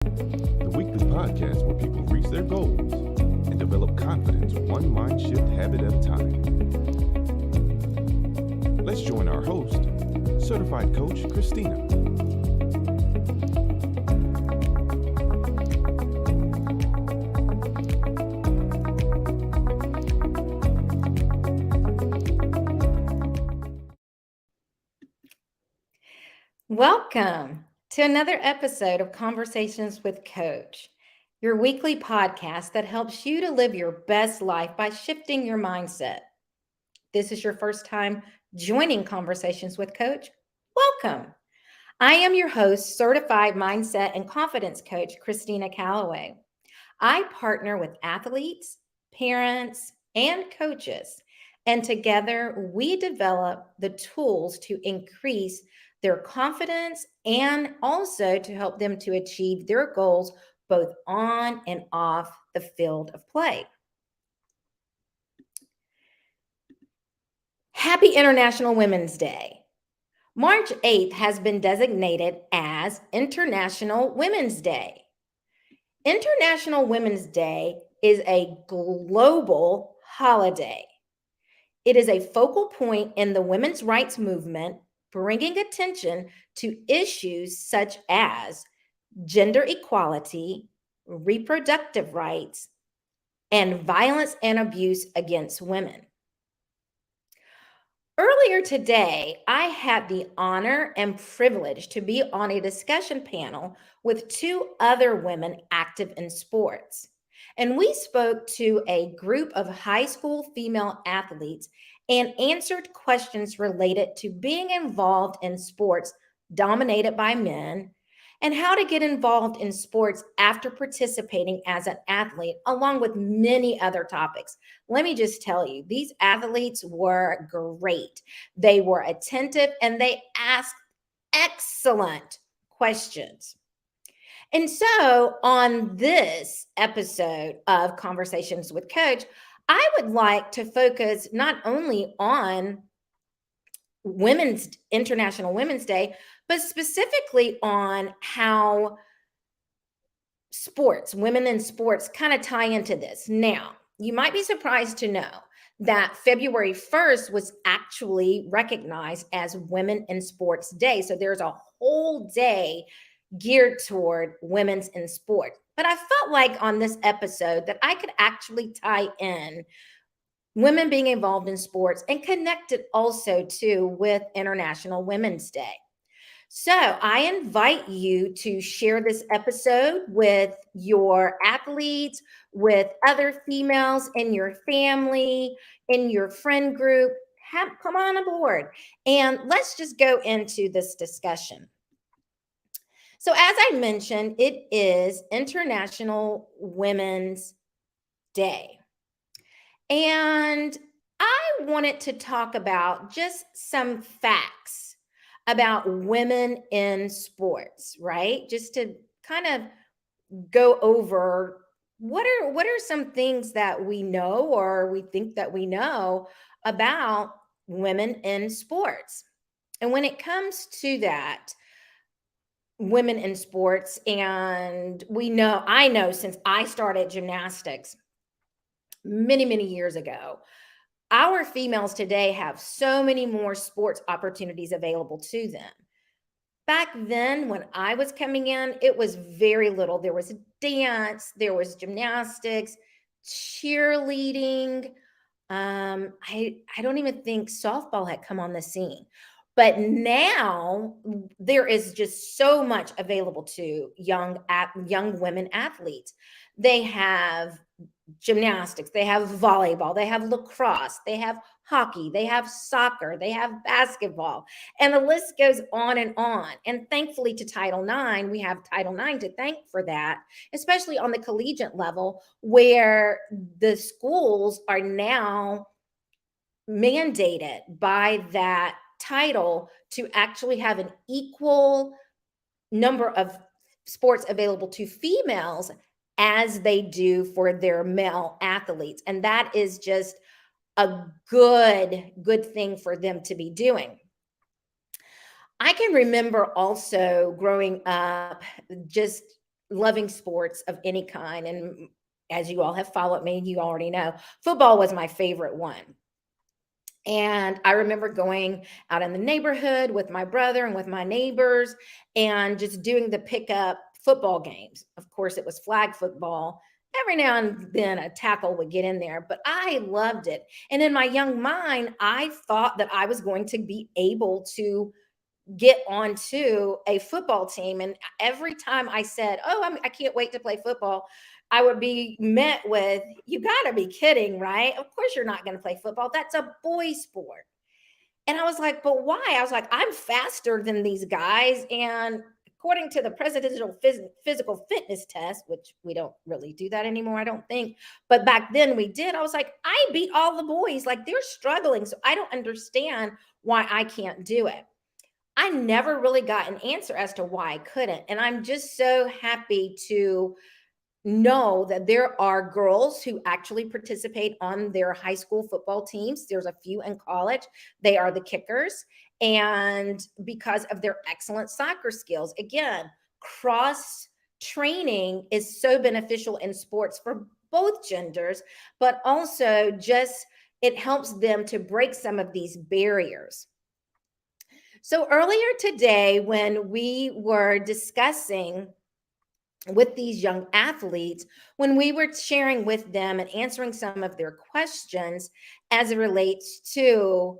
the weekly podcast where people reach their goals and develop confidence one mind shift habit at a time. Let's join our host, certified coach Christina. Welcome to another episode of Conversations with Coach, your weekly podcast that helps you to live your best life by shifting your mindset. This is your first time joining Conversations with Coach. Welcome. I am your host, certified mindset and confidence coach, Christina Callaway. I partner with athletes, parents, and coaches, and together we develop the tools to increase their confidence and also to help them to achieve their goals both on and off the field of play. Happy International Women's Day. March 8th has been designated as International Women's Day. International Women's Day is a global holiday. It is a focal point in the women's rights movement, bringing attention to issues such as gender equality, reproductive rights, and violence and abuse against women. Earlier today, I had the honor and privilege to be on a discussion panel with two other women active in sports. And we spoke to a group of high school female athletes and answered questions related to being involved in sports dominated by men and how to get involved in sports after participating as an athlete, along with many other topics. Let me just tell you, these athletes were great. They were attentive and they asked excellent questions. And so, on this episode of Conversations with Coach, I would like to focus not only on International Women's Day, but specifically on how women in sports kind of tie into this. Now, you might be surprised to know that February 1st was actually recognized as Women in Sports Day. So there's a whole day geared toward women's in sports. But I felt like on this episode that I could actually tie in women being involved in sports and connect it also too with International Women's Day. So I invite you to share this episode with your athletes, with other females in your family, in your friend group. Come on aboard and let's just go into this discussion. So, as I mentioned, it is International Women's Day. And I wanted to talk about just some facts about women in sports, right? Just to kind of go over what are some things that we know or we think that we know about women in sports. And when it comes to that, women in sports, and I know since I started gymnastics many years ago, our females today have so many more sports opportunities available to them. Back then, when I was coming in, it was very little. There was dance, there was gymnastics, cheerleading. I don't even think softball had come on the scene. But now there is just so much available to young women athletes. They have gymnastics, they have volleyball, they have lacrosse, they have hockey, they have soccer, they have basketball, and the list goes on and on. And thankfully to Title IX, we have Title IX to thank for that, especially on the collegiate level, where the schools are now mandated by that title to actually have an equal number of sports available to females as they do for their male athletes. And that is just a good thing for them to be doing. I can remember also growing up, just loving sports of any kind. And as you all have followed me, you already know football was my favorite one. And I remember going out in the neighborhood with my brother and with my neighbors and just doing the pickup football games. Of course, it was flag football. Every now and then a tackle would get in there, but I loved it. And in my young mind, I thought that I was going to be able to get onto a football team. And every time I said, "Oh, I can't wait to play football," I would be met with, "You got to be kidding, right? Of course you're not going to play football. That's a boy sport." And I was like, "But why?" I was like, "I'm faster than these guys." And according to the presidential physical fitness test, which we don't really do that anymore, I don't think, but back then we did, I was like, I beat all the boys. Like, they're struggling. So I don't understand why I can't do it. I never really got an answer as to why I couldn't. And I'm just so happy to know that there are girls who actually participate on their high school football teams. There's a few in college. They are the kickers. And because of their excellent soccer skills, again, cross training is so beneficial in sports for both genders, but also just it helps them to break some of these barriers. So earlier today, when we were discussing with these young athletes, when we were sharing with them and answering some of their questions as it relates to,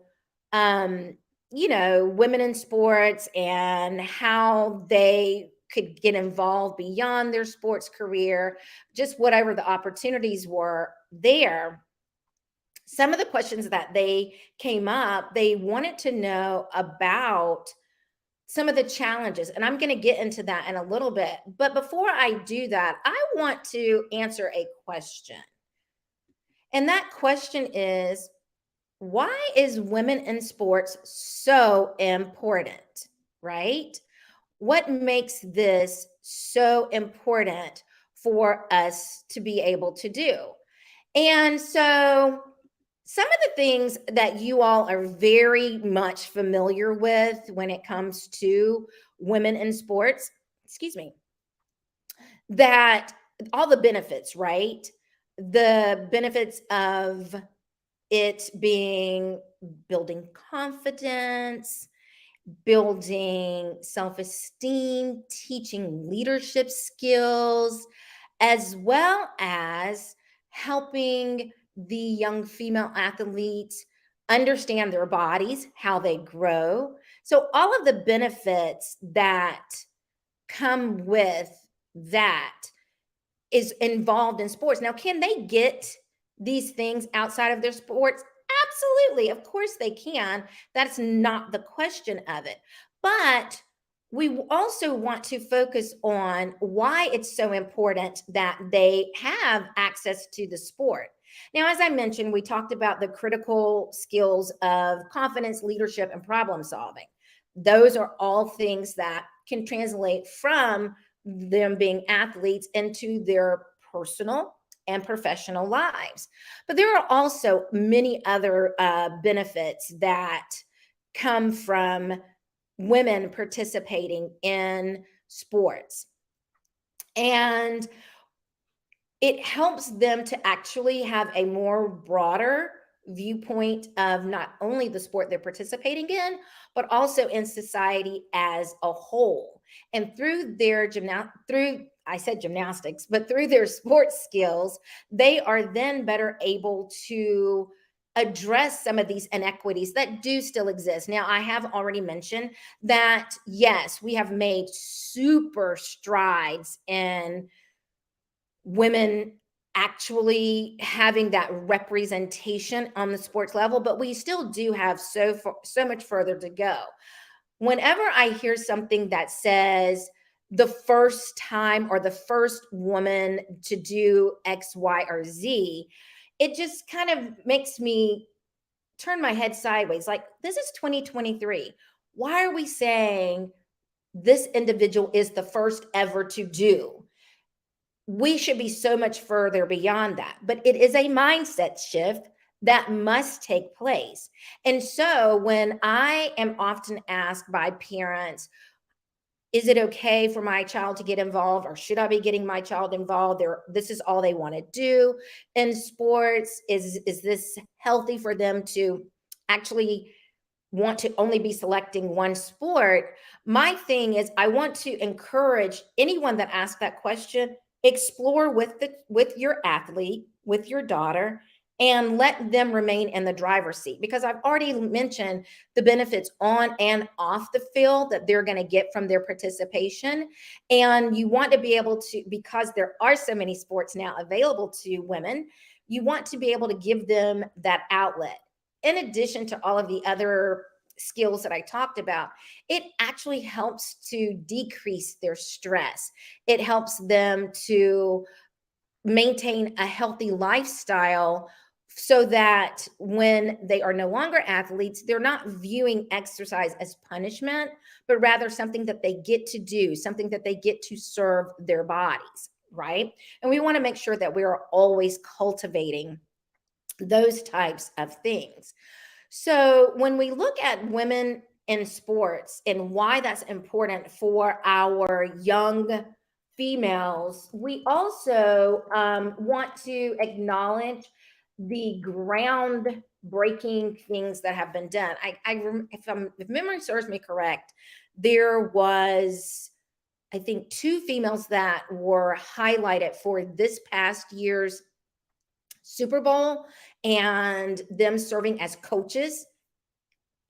um, women in sports and how they could get involved beyond their sports career, just whatever the opportunities were there, some of the questions that they came up, they wanted to know about some of the challenges. And I'm going to get into that in a little bit. But before I do that, I want to answer a question. And that question is, why is women in sports so important? Right? What makes this so important for us to be able to do? And so some of the things that you all are very much familiar with when it comes to women in sports, excuse me, that all the benefits, right? The benefits of it being building confidence, building self esteem, teaching leadership skills, as well as helping the young female athletes understand their bodies, how they grow. So, all of the benefits that come with that is involved in sports. Now, can they get these things outside of their sports? Absolutely. Of course they can. That's not the question of it. But we also want to focus on why it's so important that they have access to the sport. Now, as I mentioned, we talked about the critical skills of confidence, leadership, and problem solving. Those are all things that can translate from them being athletes into their personal and professional lives. But there are also many other benefits that come from women participating in sports. And it helps them to actually have a more broader viewpoint of not only the sport they're participating in, but also in society as a whole. And through their I said gymnastics, but through their sports skills, they are then better able to address some of these inequities that do still exist. Now, I have already mentioned that, yes, we have made super strides in women actually having that representation on the sports level, but we still do have so much further to go. Whenever I hear something that says the first time or the first woman to do X, Y, or Z, it just kind of makes me turn my head sideways. Like, this is 2023. Why are we saying this individual is the first ever to do? We should be so much further beyond that. But it is a mindset shift that must take place. And so when I am often asked by parents, is it okay for my child to get involved, or should I be getting my child involved? This is all they want to do in sports. Is this healthy for them to actually want to only be selecting one sport? My thing is, I want to encourage anyone that asks that question, explore with your athlete, with your daughter, and let them remain in the driver's seat, because I've already mentioned the benefits on and off the field that they're going to get from their participation. And you want to be able to, because there are so many sports now available to women, you want to be able to give them that outlet. In addition to all of the other skills that I talked about, it actually helps to decrease their stress. It helps them to maintain a healthy lifestyle, so that when they are no longer athletes, they're not viewing exercise as punishment, but rather something that they get to do, something that they get to serve their bodies, right? And we want to make sure that we are always cultivating those types of things. So when we look at women in sports and why that's important for our young females, we also want to acknowledge the groundbreaking things that have been done. If memory serves me correct, there was, I think, two females that were highlighted for this past year's Super Bowl, and them serving as coaches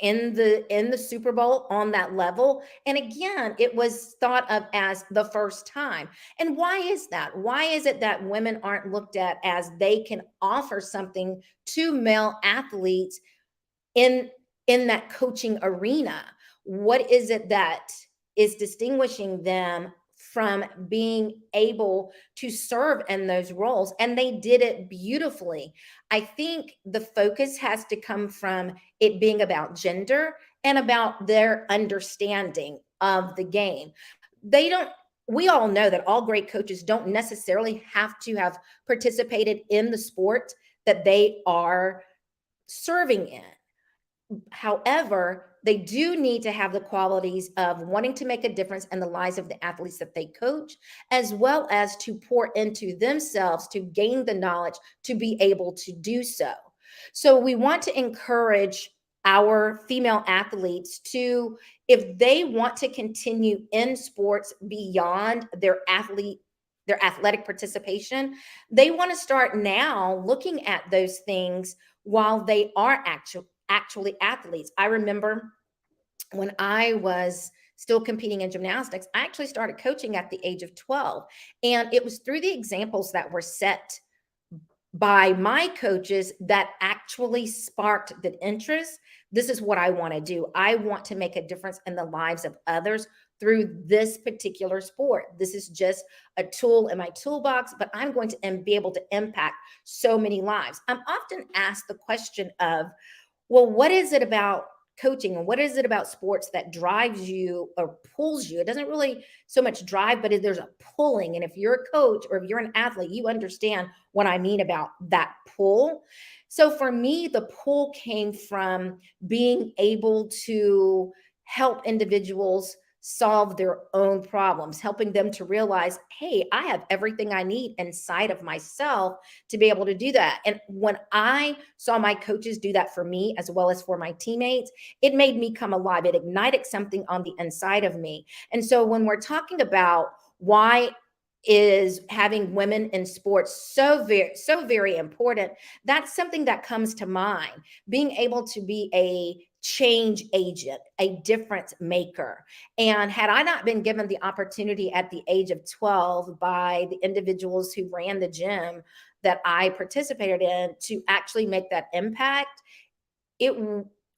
in the Super Bowl on that level. And again, it was thought of as the first time. And why is that? Why is it that women aren't looked at as they can offer something to male athletes in in that coaching arena? What is it that is distinguishing them from being able to serve in those roles? And they did it beautifully. I think the focus has to come from it being about gender and about their understanding of the game. They don't We all know that all great coaches don't necessarily have to have participated in the sport that they are serving in. However, they do need to have the qualities of wanting to make a difference in the lives of the athletes that they coach, as well as to pour into themselves to gain the knowledge to be able to do so. So, we want to encourage our female athletes to, if they want to continue in sports beyond their athletic participation, they want to start now looking at those things while they are actually athletes. I remember when I was still competing in gymnastics, I actually started coaching at the age of 12. And it was through the examples that were set by my coaches that actually sparked the interest. This is what I want to do. I want to make a difference in the lives of others through this particular sport. This is just a tool in my toolbox, but I'm going to be able to impact so many lives. I'm often asked the question of, well, what is it about coaching and what is it about sports that drives you or pulls you? It doesn't really so much drive, but there's a pulling. And if you're a coach or if you're an athlete, you understand what I mean about that pull. So for me, the pull came from being able to help individuals solve their own problems, helping them to realize, hey, I have everything I need inside of myself to be able to do that. And when I saw my coaches do that for me as well as for my teammates, it made me come alive. It ignited something on the inside of me. And so when we're talking about why is having women in sports so very important, that's something that comes to mind. Being able to be a change agent, a difference maker. And had I not been given the opportunity at the age of 12 by the individuals who ran the gym that I participated in to actually make that impact, it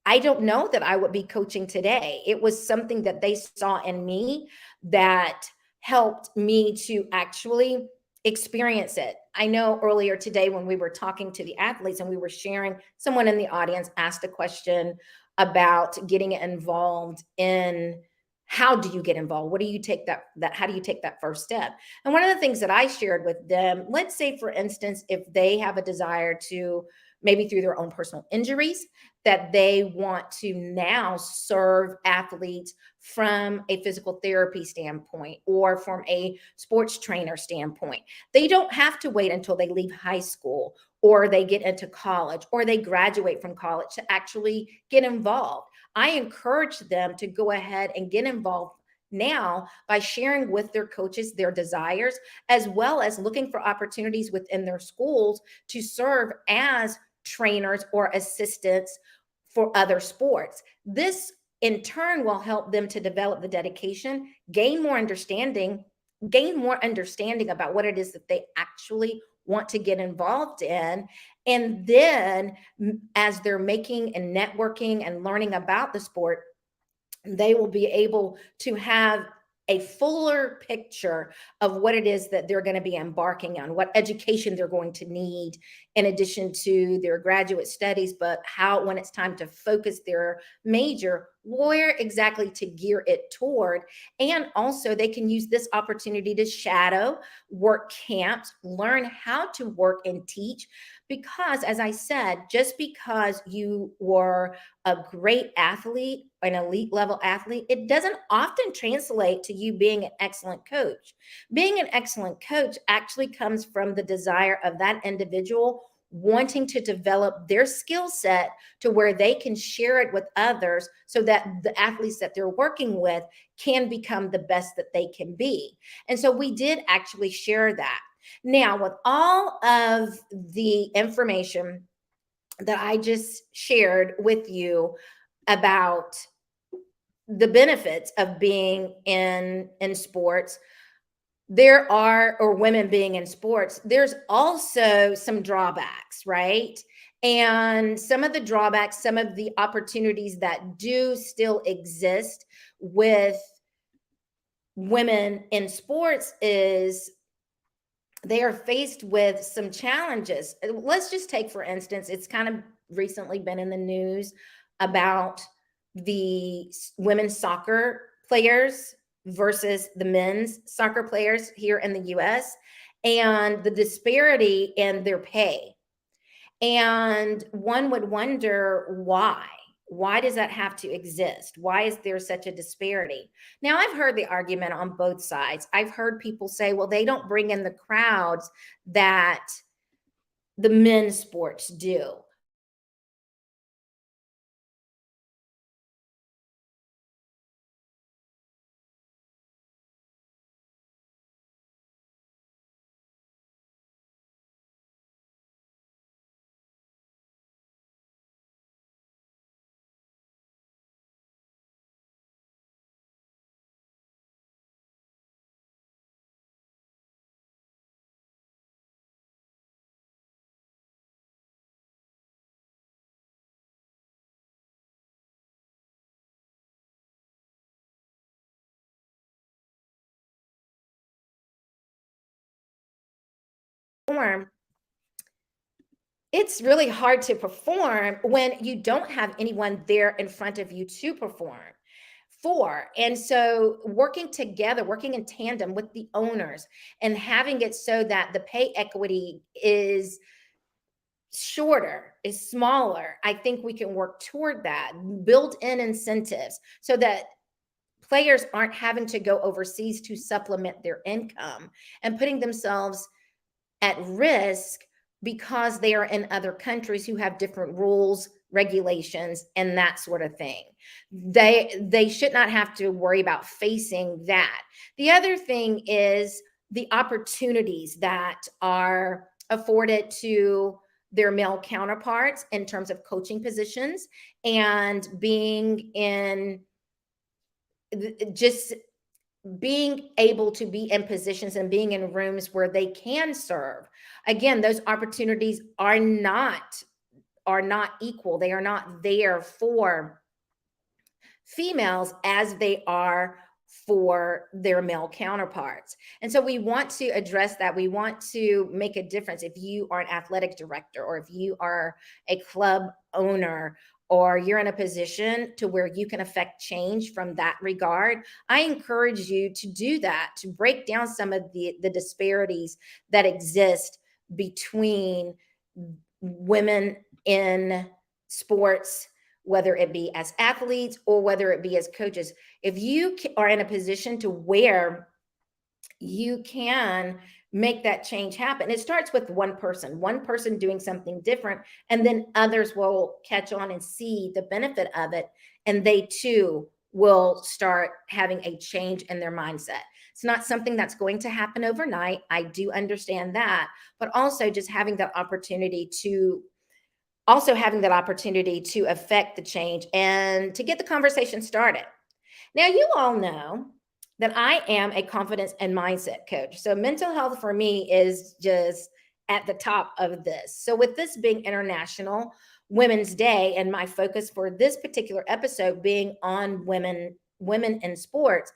I don't know that I would be coaching today. It was something that they saw in me that helped me to actually experience it. I know earlier today when we were talking to the athletes and we were sharing, someone in the audience asked a question about getting involved in, how do you get involved? What do you take that how do you take that first step? And one of the things that I shared with them, let's say for instance, if they have a desire to maybe through their own personal injuries, that they want to now serve athletes from a physical therapy standpoint or from a sports trainer standpoint. They don't have to wait until they leave high school or they get into college or they graduate from college to actually get involved. I encourage them to go ahead and get involved now by sharing with their coaches their desires, as well as looking for opportunities within their schools to serve as trainers or assistants for other sports. This in turn will help them to develop the dedication, gain more understanding about what it is that they actually want to get involved in. And then as they're making and networking and learning about the sport, they will be able to have a fuller picture of what it is that they're going to be embarking on, what education they're going to need in addition to their graduate studies, but how, when it's time to focus their major, where exactly to gear it toward. And also, they can use this opportunity to shadow, work camps, learn how to work and teach. Because, as I said, just because you were a great athlete, an elite level athlete, it doesn't often translate to you being an excellent coach. Being an excellent coach actually comes from the desire of that individual wanting to develop their skill set to where they can share it with others so that the athletes that they're working with can become the best that they can be. And so we did actually share that. Now, with all of the information that I just shared with you about the benefits of being in sports, there are, or women being in sports, there's also some drawbacks, right? And some of the drawbacks, some of the opportunities that do still exist with women in sports is they are faced with some challenges. Let's just take, for instance, it's kind of recently been in the news about the women's soccer players versus the men's soccer players here in the US and the disparity in their pay. And one would wonder why. Why does that have to exist? Why is there such a disparity? Now, I've heard the argument on both sides. I've heard people say, well, they don't bring in the crowds that the men's sports do. It's really hard to perform when you don't have anyone there in front of you to perform for. And so working together, working in tandem with the owners and having it so that the pay equity is shorter, is smaller, I think we can work toward that. Build in incentives so that players aren't having to go overseas to supplement their income and putting themselves at risk because they are in other countries who have different rules, regulations, and that sort of thing. They should not have to worry about facing that. The other thing is the opportunities that are afforded to their male counterparts in terms of coaching positions and being in just being able to be in positions and being in rooms where they can serve. Again, those opportunities are not equal. They are not there for females as they are for their male counterparts. And so we want to address that. We want to make a difference. If you are an athletic director or if you are a club owner or you're in a position to where you can affect change from that regard, I encourage you to do that, to break down some of the disparities that exist between women in sports, whether it be as athletes or whether it be as coaches. If you are in a position to where you can make that change happen, it starts with one person doing something different, and then others will catch on and see the benefit of it, and they too will start having a change in their mindset. It's not something that's going to happen overnight. I do understand that, but also just having that opportunity to affect the change and to get the conversation started. Now, you all know that I am a confidence and mindset coach. So, mental health for me is just at the top of this. So, with this being International Women's Day and my focus for this particular episode being on women in sports,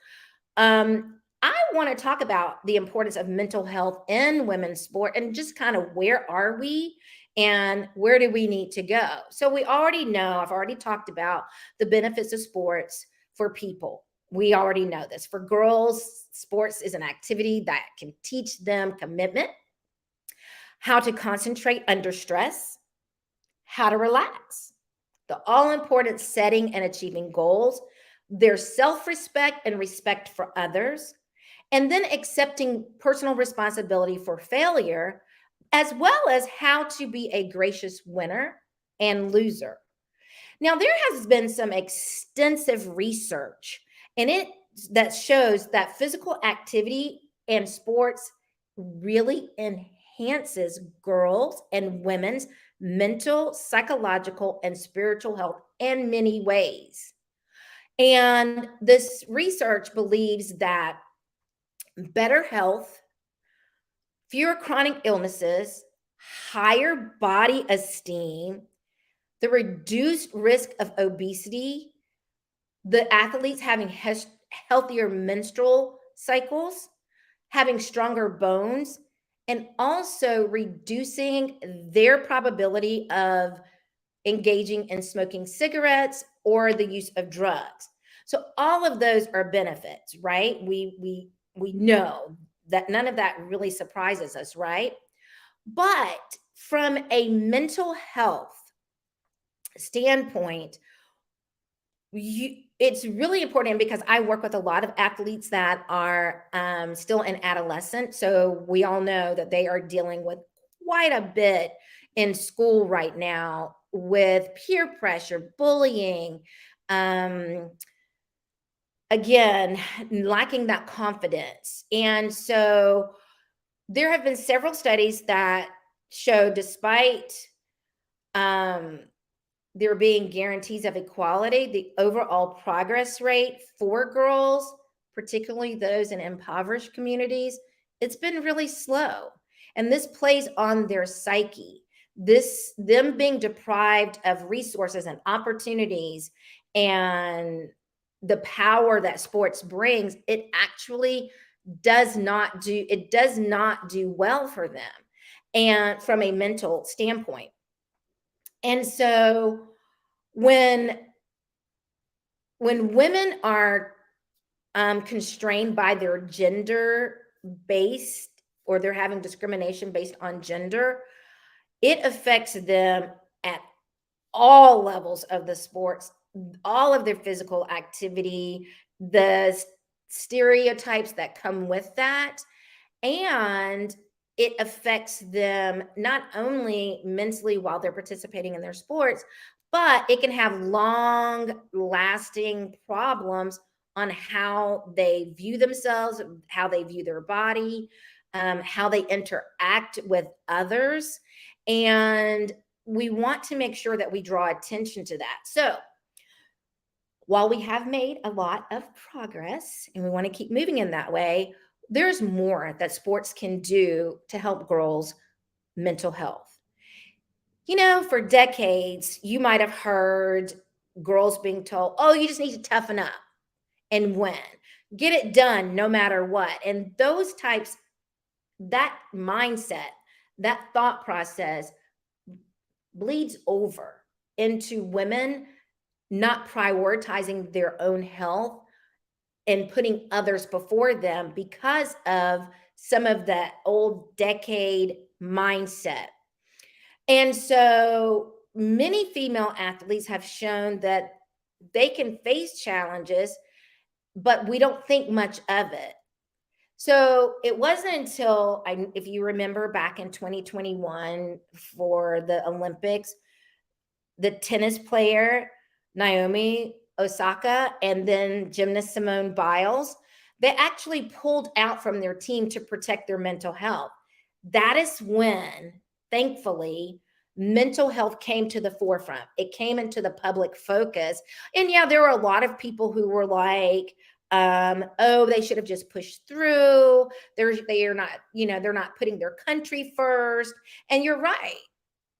I want to talk about the importance of mental health in women's sport and just kind of where are we and where do we need to go. So we already know, I've already talked about the benefits of sports for people. We already know this. For girls, sports is an activity that can teach them commitment, how to concentrate under stress, how to relax, the all important setting and achieving goals, their self respect and respect for others, and then accepting personal responsibility for failure, as well as how to be a gracious winner and loser. Now, there has been some extensive research and it that shows that physical activity and sports really enhances girls and women's mental, psychological, and spiritual health in many ways. And this research believes that better health, fewer chronic illnesses, higher body esteem, the reduced risk of obesity, the athletes having healthier menstrual cycles, having stronger bones, and also reducing their probability of engaging in smoking cigarettes or the use of drugs. So all of those are benefits, right? We know that none of that really surprises us, right? But from a mental health standpoint, it's really important because I work with a lot of athletes that are still in adolescence. So we all know that they are dealing with quite a bit in school right now with peer pressure, bullying, um, again, lacking that confidence. And so there have been several studies that show despite um, there being guarantees of equality, the overall progress rate for girls, particularly those in impoverished communities, it's been really slow. And this plays on their psyche. Them being deprived of resources and opportunities and the power that sports brings, it does not do well for them and from a mental standpoint. And so when women are constrained by their gender based or they're having discrimination based on gender, it affects them at all levels of the sports, all of their physical activity, the stereotypes that come with that. And it affects them not only mentally while they're participating in their sports, but it can have long lasting problems on how they view themselves, how they view their body, how they interact with others. And we want to make sure that we draw attention to that. So, while we have made a lot of progress and we want to keep moving in that way, there's more that sports can do to help girls' mental health. You know, for decades, you might have heard girls being told, oh, you just need to toughen up and win, get it done no matter what. And that mindset, that thought process bleeds over into women not prioritizing their own health and putting others before them because of some of that old decade mindset. And so many female athletes have shown that they can face challenges, but we don't think much of it. So it wasn't until if you remember back in 2021 for the Olympics, the tennis player Naomi Osaka and then gymnast Simone Biles, they actually pulled out from their team to protect their mental health. That is when, thankfully, mental health came to the forefront. It came into the public focus. And yeah, there were a lot of people who were like, oh, they should have just pushed through. They are not, they're not putting their country first. And you're right.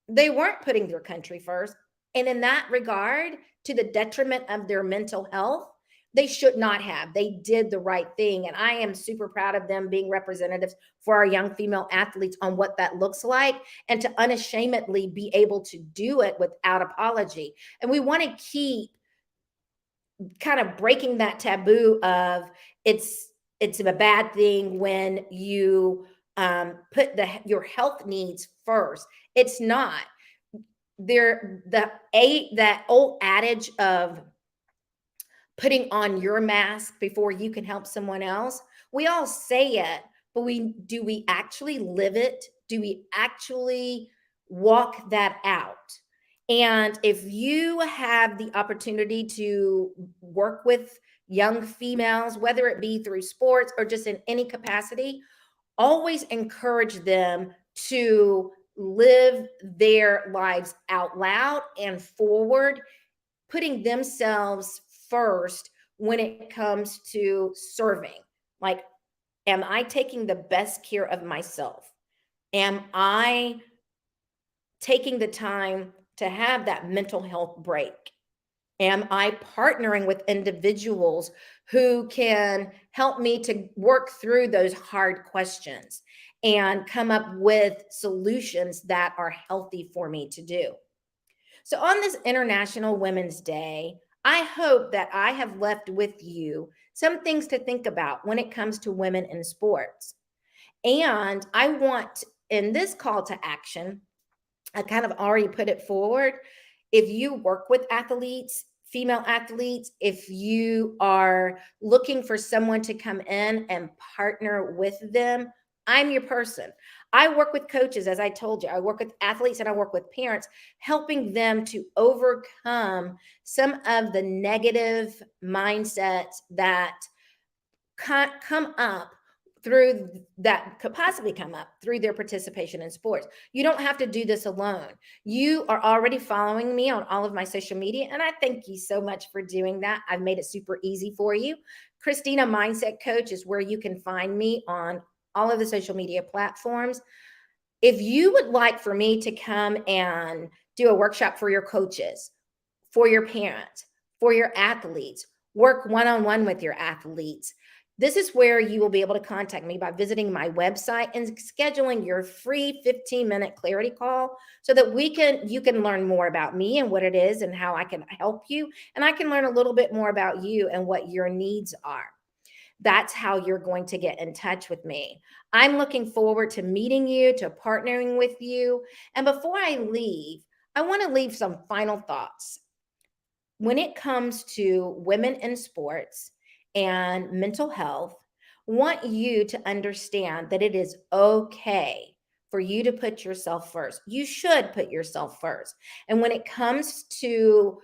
They weren't putting their country first. And in that regard, to the detriment of their mental health, they should not have. They did the right thing. And I am super proud of them being representatives for our young female athletes on what that looks like and to unashamedly be able to do it without apology. And we want to keep kind of breaking that taboo of it's a bad thing when you put your health needs first. It's not. That old adage of putting on your mask before you can help someone else. We all say it, but do we actually live it? Do we actually walk that out? And if you have the opportunity to work with young females, whether it be through sports or just in any capacity, always encourage them to live their lives out loud and forward, putting themselves first when it comes to serving. Like, am I taking the best care of myself? Am I taking the time to have that mental health break? Am I partnering with individuals who can help me to work through those hard questions and come up with solutions that are healthy for me to do? So on this International Women's Day, I hope that I have left with you some things to think about when it comes to women in sports. And I want, in this call to action, I kind of already put it forward. If you work with athletes, female athletes, if you are looking for someone to come in and partner with them, I'm your person. I work with coaches, as I told you. I work with athletes and I work with parents, helping them to overcome some of the negative mindsets that come up through that could possibly come up through their participation in sports. You don't have to do this alone. You are already following me on all of my social media, and I thank you so much for doing that. I've made it super easy for you. Christina Mindset Coach is where you can find me on all of the social media platforms. If you would like for me to come and do a workshop for your coaches, for your parents, for your athletes, work one-on-one with your athletes, this is where you will be able to contact me by visiting my website and scheduling your free 15-minute clarity call so that you can learn more about me and what it is and how I can help you. And I can learn a little bit more about you and what your needs are. That's how you're going to get in touch with me. I'm looking forward to meeting you, to partnering with you. And before I leave, I want to leave some final thoughts. When it comes to women in sports and mental health, want you to understand that it is okay for you to put yourself first. You should put yourself first. And when it comes to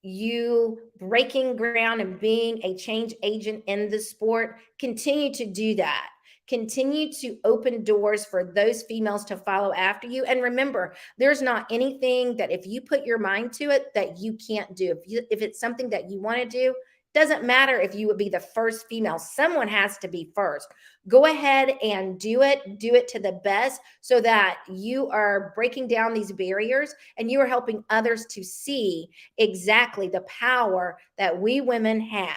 you breaking ground and being a change agent in the sport, continue to do that. Continue to open doors for those females to follow after you. And remember, there's not anything that if you put your mind to it that you can't do. If it's something that you want to do, doesn't matter if you would be the first female. Someone has to be first. Go ahead and do it to the best so that you are breaking down these barriers and you are helping others to see exactly the power that we women have.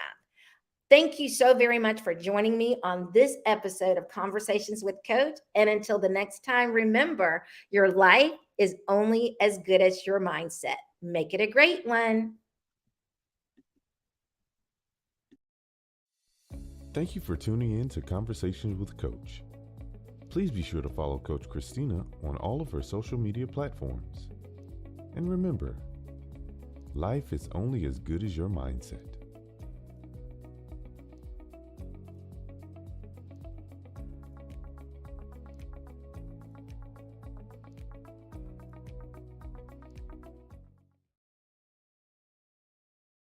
Thank you so very much for joining me on this episode of Conversations with Coach. And until the next time, remember, your life is only as good as your mindset. Make it a great one. Thank you for tuning in to Conversations with Coach. Please be sure to follow Coach Christina on all of her social media platforms. And remember, life is only as good as your mindset.